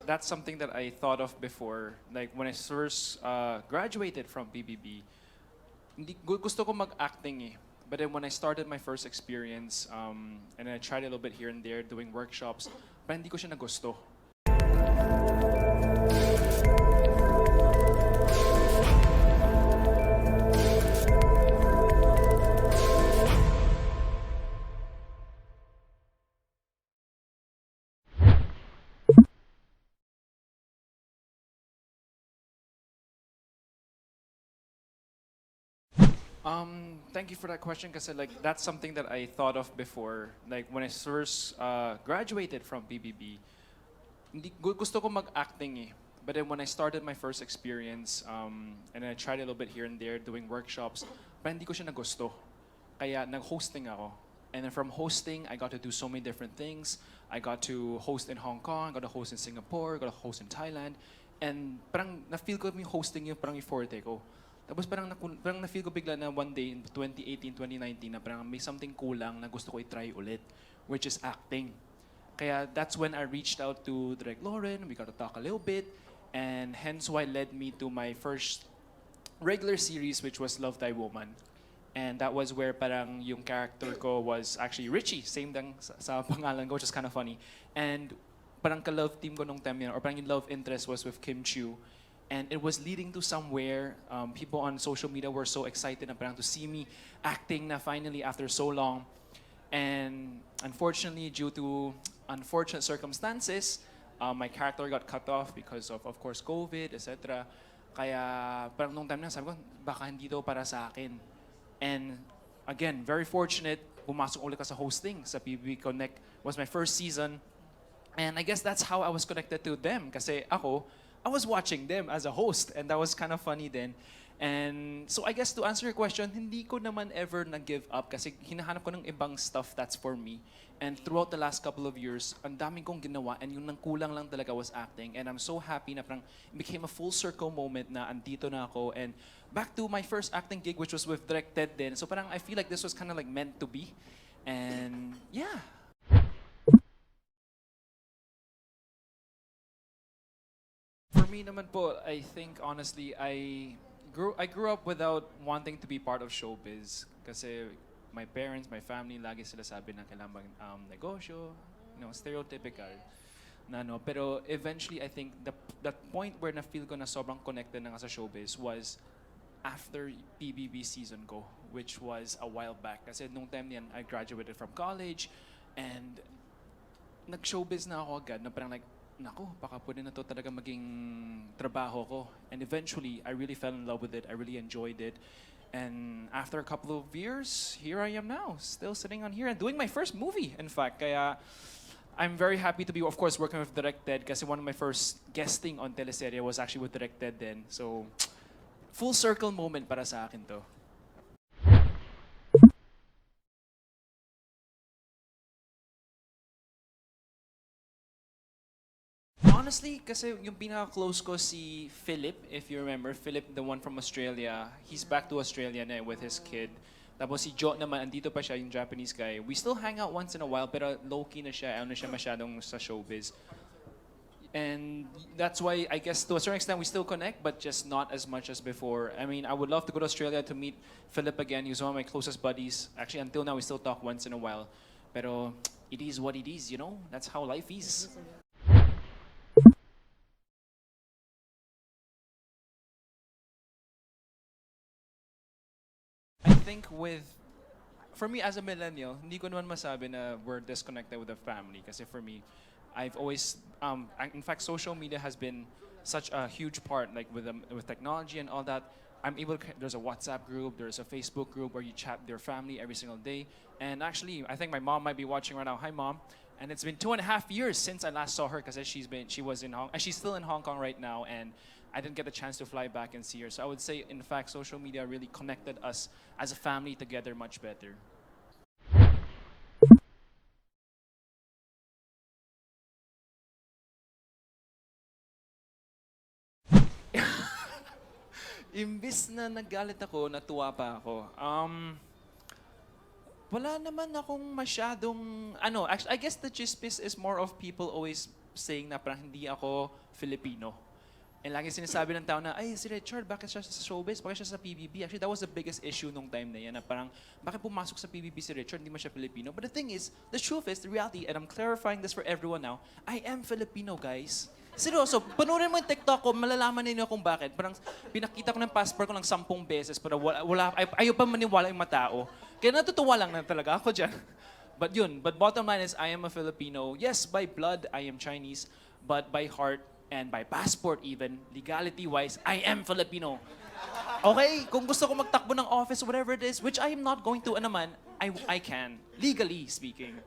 that's something that I thought of before. Like when I first graduated from PBB, gusto ko mag-acting eh. But then when I started my first experience, and I tried a little bit here and there doing workshops, parang hindi ko siya nagusto. Thank you for that question kasi like that's something that I thought of before. Like when I first graduated from PBB, gusto ko mag-acting eh. But then when I started my first experience, and I tried a little bit here and there doing workshops, parang hindi ko siya nagusto. Kaya nag-hosting ako. And then from hosting, I got to do so many different things. I got to host in Hong Kong, got to host in Singapore, got to host in Thailand. And parang na-feel ko yung hosting yung parang yung forte ko. Tapos parang na-feel ko bigla na one day in 2018, 2019 na parang may something kulang na gusto ko i-try ulit, which is acting. Kaya that's when I reached out to Direk Lauren, we got to talk a little bit, and hence why led me to my first regular series, which was Love Thy Woman. And that was where parang yung character ko was actually Richie, same lang sa pangalan ko, which is kind of funny. And parang ka-love team ko nung time yun, or parang yung love interest was with Kim Chiu. And it was leading to somewhere. People on social media were so excited na parang to see me acting na finally after so long. And unfortunately, due to unfortunate circumstances, my character got cut off because of course, COVID, etc. Kaya parang nung time na sabi ko, baka hindi to para sa akin. And again, very fortunate, pumasok ulit ka sa hosting sa PBB Connect. Was my first season. And I guess that's how I was connected to them. Kasi ako, I was watching them as a host, and that was kind of funny then. And so I guess to answer your question, hindi ko naman ever nag-give up kasi hinahanap ko ng ibang stuff that's for me. And throughout the last couple of years, ang daming kong ginawa and yung nang kulang lang talaga was acting. And I'm so happy na parang it became a full circle moment na andito na ako. And back to my first acting gig, which was with Direk Ted then. So parang I feel like this was kind of like meant to be. And yeah. For me naman po, I think honestly, I grew up without wanting to be part of showbiz. Kasi my parents, my family, lagi sila sabi na kailangan negosyo, stereotypical. Na, no? Pero eventually, I think that point where na-feel ko na sobrang connected na nga sa showbiz was after PBB season ko, which was a while back. Kasi nung time niyan, I graduated from college and nag-showbiz na ako agad na parang like, naku, baka pwede na to talaga maging trabaho ko. And eventually, I really fell in love with it. I really enjoyed it. And after a couple of years, here I am now, still sitting on here and doing my first movie, in fact. Kaya I'm very happy to be, of course, working with Direk Ted kasi one of my first guesting on teleserye was actually with Direk Ted then. So, full circle moment para sa akin to. Honestly, kasi yung pinaka-close ko si Philip, if you remember, Philip, the one from Australia, he's back to Australia na with his kid. Tapos si Jo naman, andito pa siya, yung Japanese guy. We still hang out once in a while, pero low-key na siya, ano siya masyadong sa showbiz. And that's why, I guess, to a certain extent, we still connect, but just not as much as before. I mean, I would love to go to Australia to meet Philip again. He's one of my closest buddies. Actually, until now, we still talk once in a while. Pero it is what it is, you know? That's how life is. I think for me as a millennial, hindi ko naman masabi na we're disconnected with the family. Kasi for me, I've always, in fact, social media has been such a huge part, like with technology and all that. There's a WhatsApp group, there's a Facebook group where you chat with your family every single day. And actually, I think my mom might be watching right now. Hi, Mom. And it's been 2.5 years since I last saw her because she's still in Hong Kong right now, and I didn't get the chance to fly back and see her. So I would say, in fact, social media really connected us as a family together much better. Imbis na nagalit ako, natuwa pa ako. Wala naman akong masyadong, actually, I guess the chismis is more of people always saying na parang hindi ako Filipino. And lagi sinasabi ng tao na, ay, si Richard, bakit siya sa showbiz? Bakit siya sa PBB? Actually, that was the biggest issue nung time na yan. Na parang, bakit pumasok sa PBB si Richard? Hindi mo siya Filipino. But the thing is, the truth is, the reality, and I'm clarifying this for everyone now, I am Filipino, guys. Seryoso, panoorin mo yung TikTok ko, malalaman ninyo kung bakit. Parang pinakita ko ng passport ko ng 10 beses, pero ayaw pa maniwala yung matao. Kaya natutuwa lang na talaga ako dyan. But bottom line is, I am a Filipino. Yes, by blood, I am Chinese, but by heart, and by passport even, legality-wise, I am Filipino. Okay, kung gusto ko magtakbo ng office, whatever it is, which I am not going to, I can, legally speaking.